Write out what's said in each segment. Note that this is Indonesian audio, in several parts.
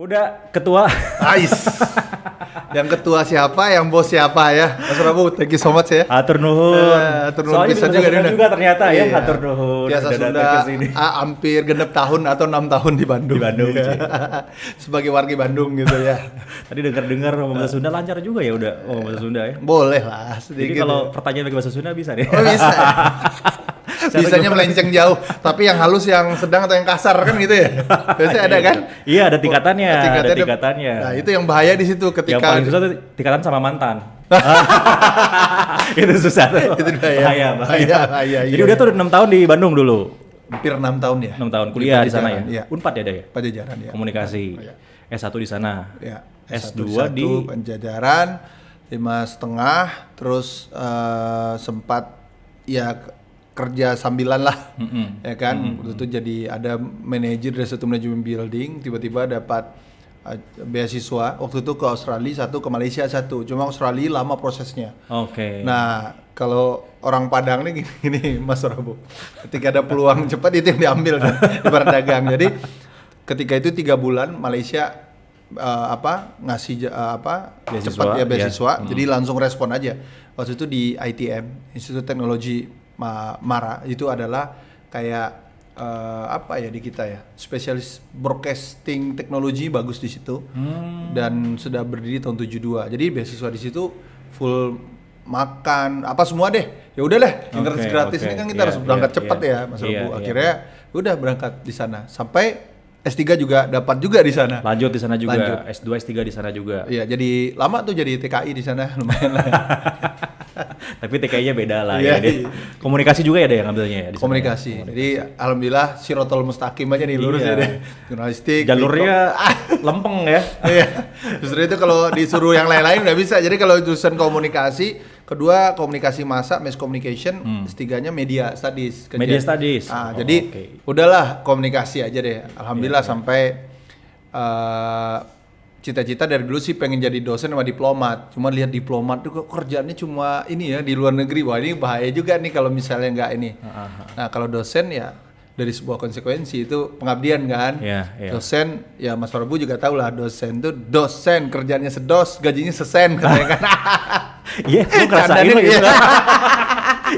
Udah ketua. Ais. Yang ketua siapa, yang bos siapa ya? Mas Prabu, thank you so much ya. Hatur nuhun. Hatur nuhun Soalnya bisa bisa juga juga, Dina. juga ternyata ya, Iya. hatur nuhun. Biasa Udah Sunda datang ke sini. hampir genep tahun atau 6 tahun di Bandung. Di Bandung, Iya. Cik. Sebagai warga Bandung gitu ya. Tadi dengar-dengar ngomong bahasa Sunda lancar juga ya udah ngomong bahasa Sunda ya. Boleh lah Jadi sedikit. kalau pertanyaan pakai bahasa Sunda bisa deh. Oh bisa. Bisanya melenceng jauh, tapi yang halus, yang sedang atau yang kasar kan gitu ya. Biasanya ada kan? Iya, ada tingkatannya, ada tingkatannya. Nah, itu yang bahaya di situ Yang ketika paling susah tuh tingkatan sama mantan. Itu susah tuh. Itu bahaya. Bahaya, Jadi iya. udah tuh 6 tahun di Bandung dulu. hampir 6 tahun ya. 6 tahun kuliah di sana ya. Iya. Unpad ya, Day? Pajajaran ya. Komunikasi. Oh, iya. S1 di sana. Ya. S2 di Pajajaran 5,5, terus sempat ya kerja sambilan lah, ya kan. Waktu itu jadi ada manajer dari satu manajemen building, tiba-tiba dapat beasiswa. Waktu itu ke Australia satu, ke Malaysia satu. Cuma Australia lama prosesnya. Oke. Nah, kalau orang Padang nih gini, Mas Prabu. Ketika ada peluang cepat itu yang diambil kan, ibarat dagang. Jadi ketika itu 3 bulan Malaysia ngasih Beasiswa, cepat ya beasiswa. ya. Jadi langsung respon aja. Waktu itu di ITM, Institut Teknologi Mara, itu adalah kayak di kita ya, spesialis broadcasting teknologi bagus di situ. Dan sudah berdiri tahun 72. Jadi beasiswa di situ full makan apa semua deh. Ya udahlah, internet gratis ini kan kita harus berangkat cepat ya, Mas Prabu. Akhirnya udah berangkat di sana. Sampai S3 juga dapat juga di sana. Lanjut di sana juga. Lanjut. S2, S3 di sana juga. Iya, jadi lama tuh jadi TKI di sana, lumayan lah. Tapi TKI-nya beda lah Iya, ya. Dia. Komunikasi juga ya, Day, yang ngambilnya ya di sana. Komunikasi. Jadi alhamdulillah sirotol mustaqim aja nih, lurus Iya. ya deh. Jurnalistik. Jalurnya lempeng ya. Iya. Justru itu kalau disuruh yang lain-lain nggak bisa. Jadi kalau jurusan komunikasi, kedua komunikasi massa, mass communication, S3-nya media studies. Media studies. Jadi udahlah komunikasi aja deh. Alhamdulillah sampai cita-cita dari dulu sih pengen jadi dosen sama diplomat. Cuma lihat diplomat tuh kok kerjaannya cuma ini ya di luar negeri. Wah, ini bahaya juga nih kalau misalnya nggak ini. Nah, kalau dosen ya dari sebuah konsekuensi itu pengabdian kan. Iya. Dosen ya Mas Prabu juga tahu lah, dosen tuh dosen kerjanya sedos, gajinya sesen katanya kan. Iya, lu ngerasain lo gitu.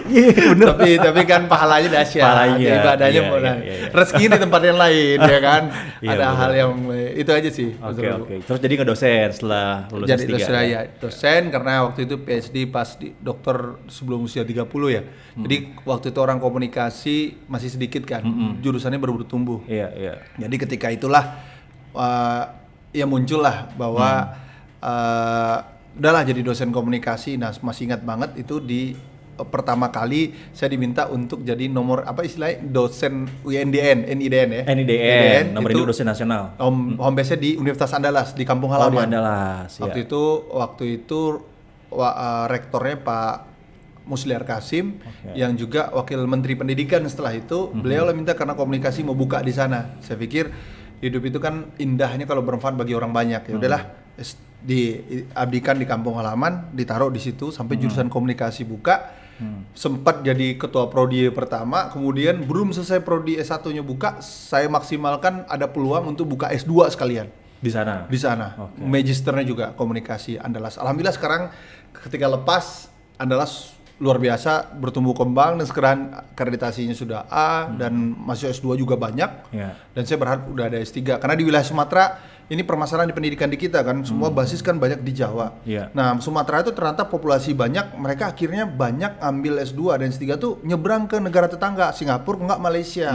Iya, bener. tapi kan pahalanya dahsyat. Pahalanya, ibadahnya iya, mulai. iya. Rezeki di tempat yang lain ya kan. Iya, Ada bener. hal yang itu aja sih. Mas Prabu. Oke. Terus jadi ngedosen setelah lulus Jadi S3. dosen ya, dosen karena waktu itu PhD pas di dokter sebelum usia 30 ya. Jadi waktu itu orang komunikasi masih sedikit kan. Jurusannya baru bertumbuh. Iya. Jadi ketika itulah ya muncullah bahwa udahlah jadi dosen komunikasi. Nah, masih ingat banget itu di pertama kali saya diminta untuk jadi nomor apa istilahnya dosen NIDN ya. NIDN, nomor itu induk dosen nasional. home base-nya di Universitas Andalas di Kampung Oh, di Halaman. Andalas. Waktu itu rektornya Pak Musliar Kasim yang juga wakil Menteri Pendidikan setelah itu. Beliau lah minta karena komunikasi mau buka di sana. Saya pikir hidup itu kan indahnya kalau bermanfaat bagi orang banyak. Ya udahlah diabdikan di Kampung Halaman, ditaruh di situ sampai jurusan komunikasi buka. Sempat jadi ketua prodi pertama, kemudian belum selesai prodi S1-nya buka, saya maksimalkan ada peluang untuk buka S2 sekalian. Di sana. Di sana. Magisternya juga komunikasi Andalas. Alhamdulillah sekarang ketika lepas Andalas luar biasa bertumbuh kembang dan sekarang akreditasinya sudah A dan masih S2 juga banyak. Iya. Dan saya berharap udah ada S3 karena di wilayah Sumatera ini permasalahan di pendidikan di kita kan semua basis kan banyak di Jawa. Iya. Nah, Sumatera itu ternyata populasi banyak, mereka akhirnya banyak ambil S2 dan S3 tuh nyebrang ke negara tetangga, Singapura enggak Malaysia.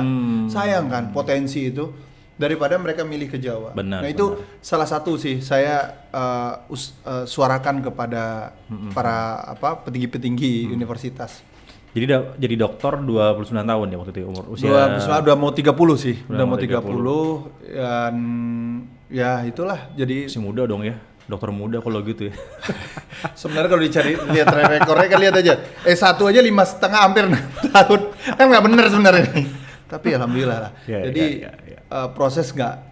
Sayang kan potensi itu daripada mereka milih ke Jawa. Benar, nah, itu salah satu sih saya suarakan kepada para petinggi-petinggi universitas. Jadi dokter 29 tahun ya waktu itu umur usia. Udah mau 30 sih. Udah mau 30 dan ya itulah jadi masih muda dong ya. Dokter muda kalau gitu ya. sebenarnya kalau dicari lihat track recordnya kan lihat aja. S1 aja 5,5 hampir 6 tahun. Kan nggak bener sebenarnya. Tapi alhamdulillah lah. Jadi proses nggak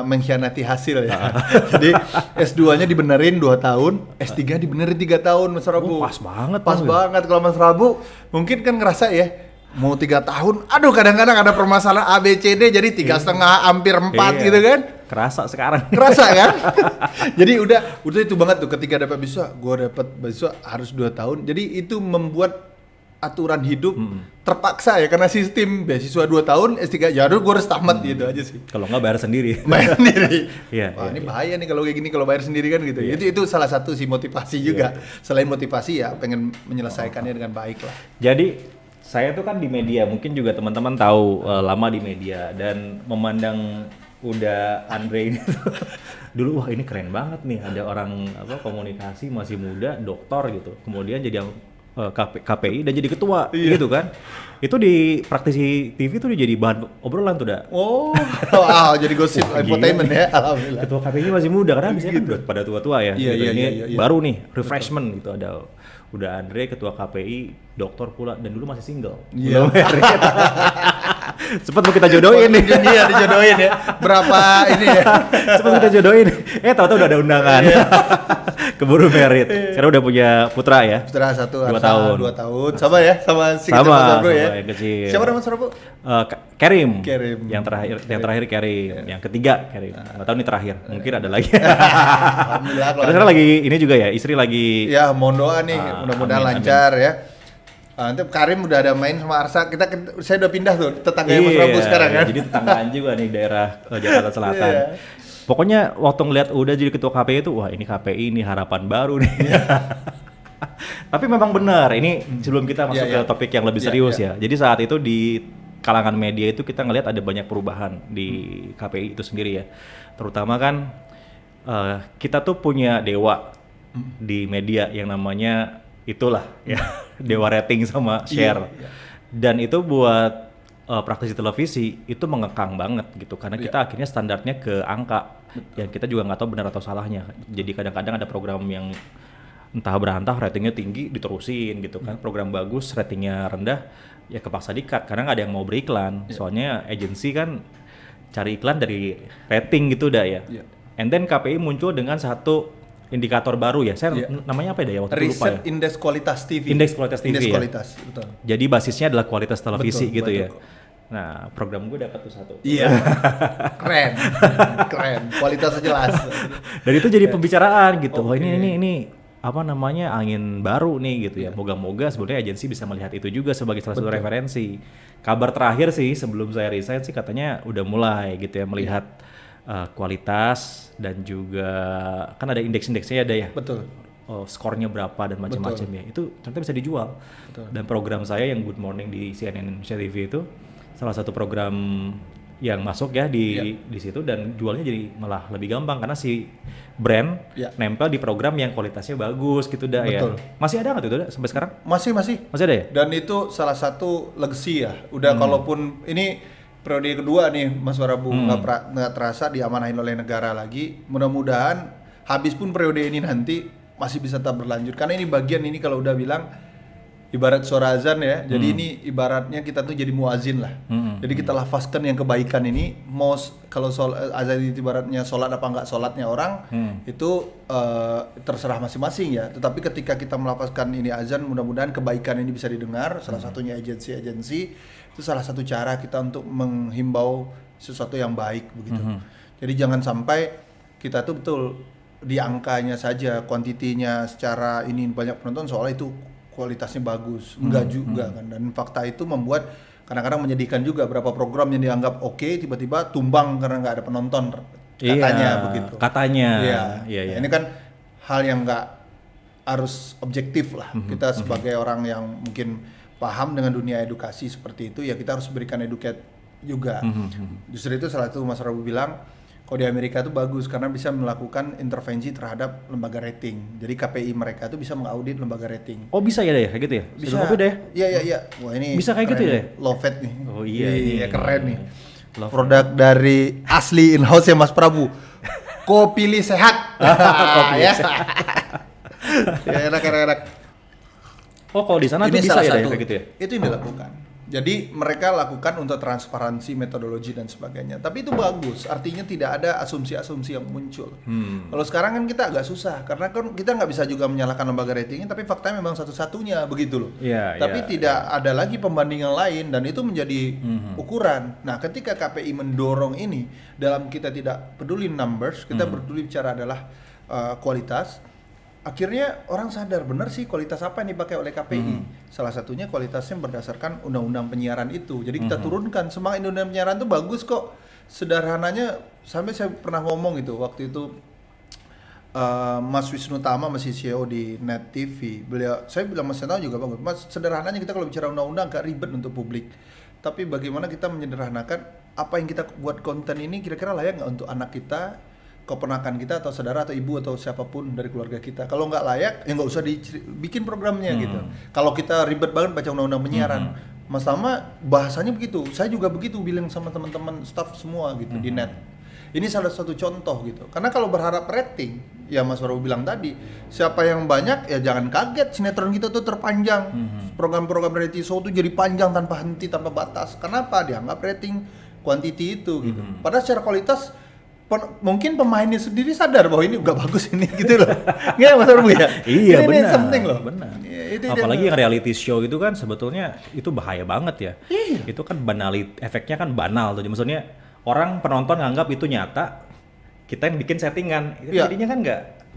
mengkhianati hasil ya. Jadi S2-nya dibenerin 2 tahun, S3 dibenerin 3 tahun Mas Prabu. Pas banget. Pas banget kalau Mas Prabu mungkin kan ngerasa ya mau 3 tahun, aduh kadang-kadang ada permasalahan A B C D jadi 3,5 hampir 4 gitu kan. Kerasa sekarang. Kerasa kan? Jadi udah itu banget tuh ketika dapat beasiswa, gue dapat beasiswa harus 2 tahun. Jadi itu membuat aturan hidup terpaksa ya karena sistem beasiswa 2 tahun S3 jalur gue harus tamat gitu aja sih. Kalau nggak bayar sendiri. Bayar sendiri. Iya, Wah, iya, ini iya. bahaya nih kalau kayak gini kalau bayar sendiri kan gitu. Itu salah satu sih motivasi juga. Selain motivasi ya pengen menyelesaikannya dengan baik lah. Jadi saya tuh kan di media, mungkin juga teman-teman tahu lama di media dan memandang udah Andre ini tuh, dulu wah ini keren banget nih ada orang komunikasi masih muda, doktor gitu, kemudian jadi KPI dan jadi ketua gitu kan. Itu di praktisi TV tuh jadi bahan obrolan tuh dah. Oh, wow, jadi gosip infotainment ya, alhamdulillah. Ketua KPI masih muda karena biasanya kan udah pada tua-tua ya. Iya, gitu. iya, Ini iya. baru nih refreshment gitu ada. Udah Andre ketua KPI, dokter pula dan dulu masih single. Iya. Belum married. Cepet mau kita jodohin nih. Iya, dijodohin ya. Berapa ini ya? Cepet kita jodohin. Tahu-tahu udah ada undangan. Keburu married. Sekarang udah punya putra ya. Putra 1 2 tahun. 2 tahun. Sama ya, sama si Sama, Mas Bro ya. sama yang kecil. Siapa nama Mas Bro? Kerim. Kerim. Yang terakhir Kerim. Yang ketiga Kerim. Nggak tahu nih terakhir. Mungkin ada lagi. Alhamdulillah kalau Karena sekarang lagi ini juga ya, istri lagi ya mohon doa nih, mudah-mudahan amin, lancar ya. Nanti Karim udah ada main sama Arsa, saya udah pindah tuh tetangganya Mas Prabu sekarang kan. Jadi tetanggaan juga nih daerah Jakarta Selatan. Iya. Pokoknya waktu ngeliat udah jadi ketua KPI itu, wah ini KPI ini harapan baru nih. Tapi memang benar, ini sebelum kita masuk ke topik yang lebih serius ya. Jadi saat itu di kalangan media itu kita ngelihat ada banyak perubahan di KPI itu sendiri ya. Terutama kan kita tuh punya dewa di media yang namanya itulah ya dewa rating sama share. Dan itu buat praktisi televisi itu mengekang banget gitu karena kita akhirnya standarnya ke angka yang kita juga nggak tahu benar atau salahnya. Jadi kadang-kadang ada program yang entah berantah ratingnya tinggi diterusin gitu kan, program bagus ratingnya rendah ya kepaksa di-cut karena nggak ada yang mau beriklan. Soalnya agensi kan cari iklan dari rating gitu dah ya. And then KPI muncul dengan satu indikator baru ya, saya namanya apa ya waktu itu lupa ya. Riset Indeks Kualitas TV. Indeks Kualitas TV Indeks ya. Kualitas, betul. Jadi basisnya adalah kualitas televisi Betul, gitu betul. ya. Nah program gue dapat tuh satu. Iya. Keren. Kualitasnya jelas. Dan itu jadi pembicaraan gitu. Wah ini apa namanya angin baru nih gitu ya. Moga-moga sebenarnya agensi bisa melihat itu juga sebagai salah satu referensi. Kabar terakhir sih sebelum saya resign sih katanya udah mulai gitu ya melihat kualitas dan juga kan ada indeks-indeksnya ada ya. Betul. Skornya berapa dan macam-macam ya. Itu ternyata bisa dijual. Betul. Dan program saya yang Good Morning di CNN Indonesia TV itu salah satu program yang masuk ya di situ dan jualnya jadi malah lebih gampang karena si brand nempel di program yang kualitasnya bagus gitu dah ya. Masih ada nggak tuh dah sampai sekarang? Masih. Masih ada ya? Dan itu salah satu legacy ya. Udah kalaupun ini periode kedua nih Mas Prabu nggak terasa diamanahin oleh negara lagi. Mudah-mudahan habis pun periode ini nanti masih bisa tetap berlanjut karena ini bagian ini kalau udah bilang ibarat suara azan ya. Jadi ini ibaratnya kita tuh jadi muazin lah. Jadi kita lafazkan yang kebaikan ini. Mau kalau azan itu ibaratnya sholat apa enggak sholatnya orang itu terserah masing-masing ya. Tetapi ketika kita melafazkan ini azan, mudah-mudahan kebaikan ini bisa didengar. Salah satunya agensi-agensi itu salah satu cara kita untuk menghimbau sesuatu yang baik begitu. Jadi jangan sampai kita tuh betul di angkanya saja, kuantitinya secara ini banyak penonton soalnya itu kualitasnya bagus, enggak juga kan. Dan fakta itu membuat kadang-kadang menyedihkan juga berapa program yang dianggap oke tiba-tiba tumbang karena nggak ada penonton katanya begitu. Katanya. Iya. Ini kan hal yang nggak harus objektif lah. Kita sebagai orang yang mungkin paham dengan dunia edukasi seperti itu ya kita harus berikan educate juga. Justru itu salah satu Mas Prabu bilang kalau di Amerika itu bagus karena bisa melakukan intervensi terhadap lembaga rating. Jadi KPI mereka itu bisa mengaudit lembaga rating. Oh bisa ya deh kayak gitu ya? Bisa. Deh. Iya. Wah ini bisa kayak gitu ya? Lovet nih. Oh iya. Iya keren nih. Produk dari asli in-house ya Mas Prabu. Kopili sehat. Kopili sehat. Ya enak. Oh kalau di sana tuh bisa ya kayak gitu ya? Itu yang dilakukan. Jadi mereka lakukan untuk transparansi, metodologi dan sebagainya. Tapi itu bagus, artinya tidak ada asumsi-asumsi yang muncul. Kalau sekarang kan kita agak susah, karena kan kita nggak bisa juga menyalahkan lembaga ratingnya, tapi faktanya memang satu-satunya begitu loh. Tapi tidak ada lagi pembandingan lain dan itu menjadi ukuran. Nah, ketika KPI mendorong ini, dalam kita tidak peduli numbers, kita peduli bicara adalah kualitas. Akhirnya orang sadar benar sih kualitas apa yang dipakai oleh KPI. Salah satunya kualitasnya berdasarkan undang-undang penyiaran itu. Jadi kita turunkan semangat undang-undang penyiaran itu bagus kok. Sederhananya sampai saya pernah ngomong itu waktu itu Mas Wisnu Tama masih CEO di Net TV. Saya bilang Mas Tama juga bagus. Mas, sederhananya kita kalau bicara undang-undang agak ribet untuk publik. Tapi bagaimana kita menyederhanakan apa yang kita buat konten ini kira-kira layak nggak untuk anak kita, keponakan kita atau saudara atau ibu atau siapapun dari keluarga kita. Kalau nggak layak, ya nggak usah bikin programnya gitu. Kalau kita ribet banget baca undang-undang penyiaran, Mas Tama bahasanya begitu. Saya juga begitu bilang sama teman-teman staff semua gitu di Net. Ini salah satu contoh gitu. Karena kalau berharap rating, ya Mas Prabu bilang tadi, siapa yang banyak ya jangan kaget sinetron kita tuh terpanjang. Program-program reality show tuh jadi panjang tanpa henti, tanpa batas. Kenapa? Dianggap rating quantity itu gitu. Padahal secara kualitas mungkin pemainnya sendiri sadar bahwa ini nggak bagus ini gitu loh. Nggak Mas Prabu ya? Iya ini benar. Something loh. Benar. Ya, itu apalagi yang reality show itu kan sebetulnya itu bahaya banget ya. Itu kan efeknya kan banal tuh. Maksudnya orang penonton nganggap itu nyata, kita yang bikin settingan. Itu jadinya kan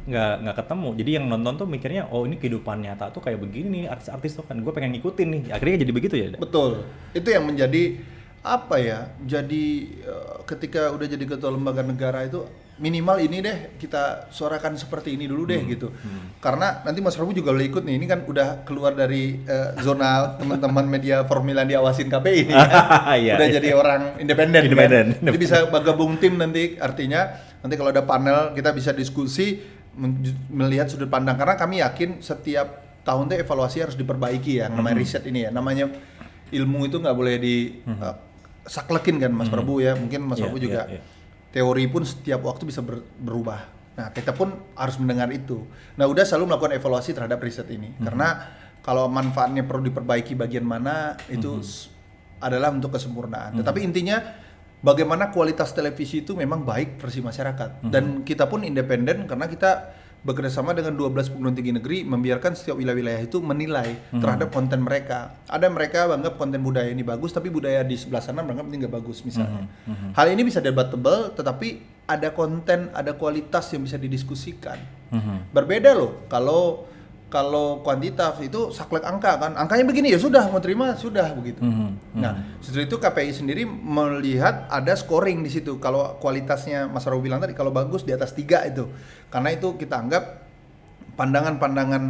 nggak ketemu. Jadi yang nonton tuh mikirnya oh ini kehidupan nyata tuh kayak begini nih artis-artis tuh kan gue pengen ngikutin nih. Akhirnya jadi begitu ya. Betul. Itu yang menjadi apa ya, jadi ketika udah jadi ketua lembaga negara itu minimal ini deh kita suarakan seperti ini dulu deh gitu. Karena nanti Mas Prabu juga boleh ikut nih, ini kan udah keluar dari zona teman-teman media formulan diawasin KPI ini kan. Udah jadi orang independen. Jadi bisa gabung tim nanti, artinya nanti kalau ada panel kita bisa diskusi melihat sudut pandang, karena kami yakin setiap tahun tuh evaluasi harus diperbaiki ya, namanya riset ini ya, namanya ilmu itu nggak boleh saklekin kan Mas Prabu ya, mungkin Mas Prabu juga teori pun setiap waktu bisa berubah. Nah kita pun harus mendengar itu. Nah udah selalu melakukan evaluasi terhadap riset ini, karena kalau manfaatnya perlu diperbaiki bagian mana itu adalah untuk kesempurnaan. Tetapi intinya bagaimana kualitas televisi itu memang baik versi masyarakat, dan kita pun independen karena kita bekerjasama dengan 12 perguruan tinggi negeri membiarkan setiap wilayah-wilayah itu menilai terhadap konten mereka. Ada mereka menganggap konten budaya ini bagus, tapi budaya di sebelah sana menganggap ini nggak bagus misalnya. Hal ini bisa debatable, tetapi ada konten, ada kualitas yang bisa didiskusikan. Berbeda loh kalau kuantitas itu saklek angka kan, angkanya begini ya sudah mau terima sudah begitu. Nah setelah itu KPI sendiri melihat ada scoring di situ. Kalau kualitasnya Mas Rawi bilang tadi kalau bagus di atas 3 itu, karena itu kita anggap pandangan-pandangan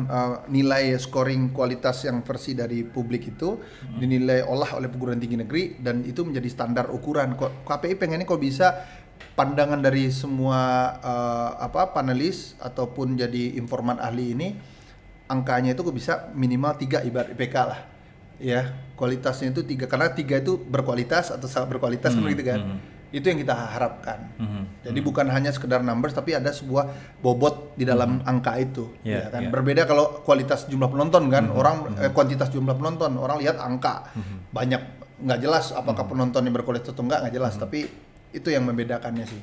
nilai scoring kualitas yang versi dari publik itu dinilai oleh perguruan tinggi negeri, dan itu menjadi standar ukuran. KPI pengennya kalau bisa pandangan dari semua panelis ataupun jadi informan ahli ini angkanya itu kok bisa minimal 3 ibarat IPK lah ya, kualitasnya itu 3, karena 3 itu berkualitas atau sangat berkualitas gitu kan. Itu yang kita harapkan. Jadi bukan hanya sekedar numbers, tapi ada sebuah bobot di dalam angka itu ya kan. Berbeda kalau kualitas jumlah penonton kan, orang kuantitas jumlah penonton, orang lihat angka banyak, nggak jelas apakah penontonnya berkualitas atau nggak jelas. Tapi itu yang membedakannya sih.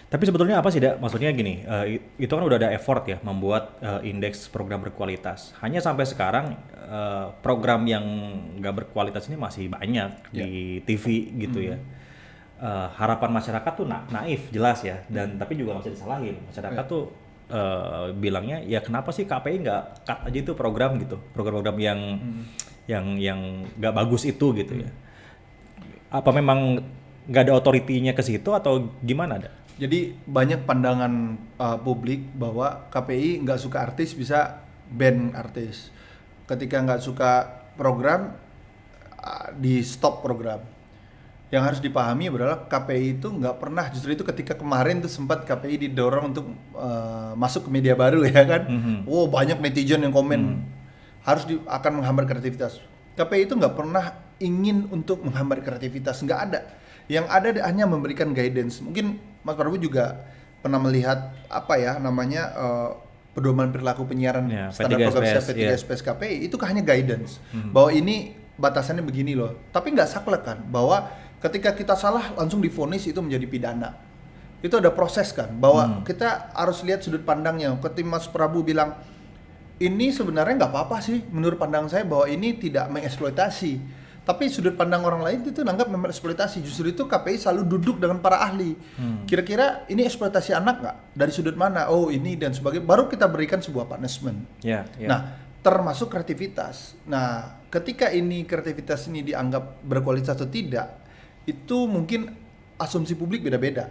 Tapi sebetulnya apa sih, maksudnya gini, itu kan udah ada effort ya membuat indeks program berkualitas. Hanya sampai sekarang program yang nggak berkualitas ini masih banyak di TV gitu ya. Harapan masyarakat tuh naif jelas ya, dan tapi juga nggak bisa disalahin. Masyarakat tuh bilangnya ya kenapa sih KPI nggak cut aja itu program gitu, program-program yang nggak bagus itu gitu ya. Apa memang nggak ada otoritinya ke situ atau gimana ada? Jadi banyak pandangan publik bahwa KPI nggak suka artis bisa ban artis. Ketika nggak suka program, di stop program. Yang harus dipahami adalah KPI itu nggak pernah, justru itu ketika kemarin tuh sempat KPI didorong untuk masuk ke media baru ya kan. Wow banyak netizen yang komen akan menghambat kreativitas. KPI itu nggak pernah ingin untuk menghambat kreativitas, nggak ada. Yang ada hanya memberikan guidance. Mungkin Mas Prabu juga pernah melihat pedoman perilaku penyiaran standar program P3 SPS KPI, itu hanya guidance bahwa ini batasannya begini loh. Tapi nggak saklek kan bahwa ketika kita salah langsung divonis itu menjadi pidana. Itu ada proses kan bahwa kita harus lihat sudut pandangnya. Ketika Mas Prabu bilang ini sebenarnya nggak apa-apa sih menurut pandang saya bahwa ini tidak mengeksploitasi. Tapi sudut pandang orang lain itu nanggap mengeksploitasi. Justru itu KPI selalu duduk dengan para ahli. Kira-kira ini eksploitasi anak nggak? Dari sudut mana? Oh ini dan sebagainya. Baru kita berikan sebuah punishment. Nah, termasuk kreativitas. Nah, ketika ini kreativitas ini dianggap berkualitas atau tidak, itu mungkin asumsi publik beda-beda.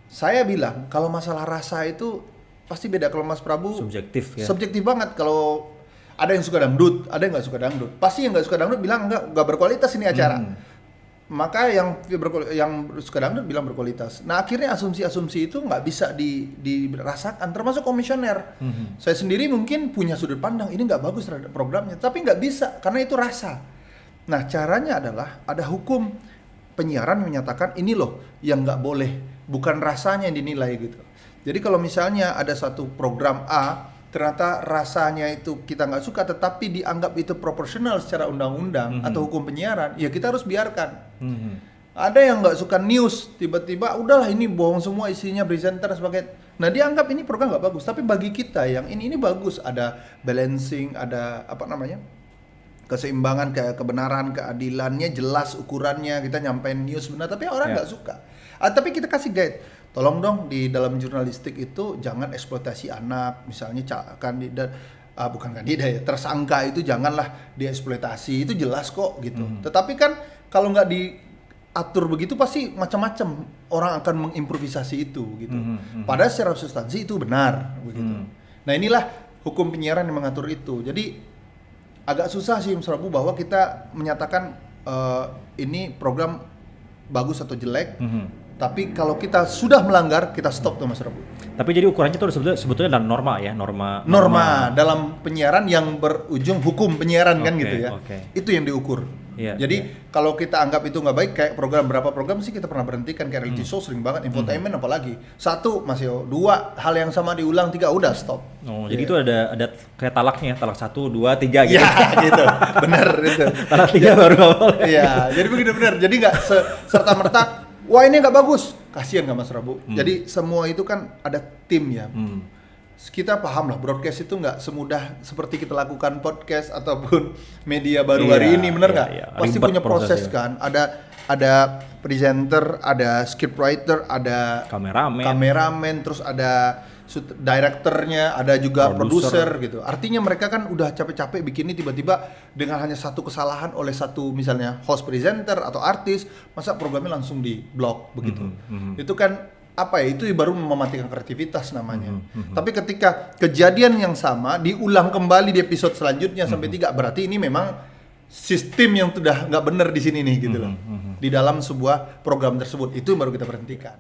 Saya bilang kalau masalah rasa itu pasti beda. Kalau Mas Prabu subjektif ya. Subjektif banget. Kalau ada yang suka dangdut, ada yang nggak suka dangdut. Pasti yang nggak suka dangdut bilang nggak berkualitas ini acara. Maka yang suka dangdut bilang berkualitas. Nah akhirnya asumsi-asumsi itu nggak bisa dirasakan, termasuk komisioner. Saya sendiri mungkin punya sudut pandang ini nggak bagus terhadap programnya, tapi nggak bisa karena itu rasa. Nah caranya adalah ada hukum penyiaran yang menyatakan ini loh yang nggak boleh, bukan rasanya yang dinilai gitu. Jadi kalau misalnya ada satu program A ternyata rasanya itu kita nggak suka tetapi dianggap itu proporsional secara undang-undang atau hukum penyiaran, ya kita harus biarkan. Ada yang nggak suka news, tiba-tiba udahlah ini bohong semua isinya, presenter sebagai, nah dianggap ini program nggak bagus. Tapi bagi kita yang ini bagus, ada balancing, ada apa namanya keseimbangan, kebenaran, keadilannya jelas ukurannya, kita nyampein news benar, tapi orang nggak suka. Tapi kita kasih guide. Tolong dong di dalam jurnalistik itu jangan eksploitasi anak, misalnya tersangka itu janganlah dieksploitasi, itu jelas kok gitu. Tetapi kan kalau nggak diatur begitu pasti macam-macam orang akan mengimprovisasi itu gitu. Padahal secara substansi itu benar begitu. Nah inilah hukum penyiaran yang mengatur itu. Jadi agak susah sih Mas Prabu bahwa kita menyatakan ini program bagus atau jelek. Tapi kalau kita sudah melanggar, kita stop tuh Mas Prabu. Tapi jadi ukurannya itu sebetulnya dalam norma ya, norma dalam penyiaran yang berujung hukum penyiaran kan gitu ya. Itu yang diukur. Jadi kalau kita anggap itu nggak baik, kayak berapa program sih kita pernah berhentikan, kayak reality show sering banget, infotainment apalagi. 1 masih 2 hal yang sama diulang, 3 udah stop. Jadi itu ada kayak talaknya, talak 1, 2, 3 gitu. Ya gitu, bener itu. Talak 3 baru nggak boleh. Iya, jadi begitu bener. Jadi nggak serta-merta wah ini nggak bagus, kasihan nggak Mas Prabu. Jadi semua itu kan ada tim ya. Kita paham lah broadcast itu nggak semudah seperti kita lakukan podcast ataupun media baru hari ini, bener nggak? Pasti punya proses kan. Ada presenter, ada scriptwriter, ada kameramen, terus ada directornya, ada juga produser gitu. Artinya mereka kan udah capek-capek bikin ini, tiba-tiba dengan hanya satu kesalahan oleh satu misalnya host presenter atau artis, masa programnya langsung di block begitu. Itu kan apa ya, itu baru mematikan kreativitas namanya. Tapi ketika kejadian yang sama diulang kembali di episode selanjutnya sampai 3, berarti ini memang sistem yang sudah nggak benar di sini nih gitu loh. Di dalam sebuah program tersebut, itu yang baru kita berhentikan.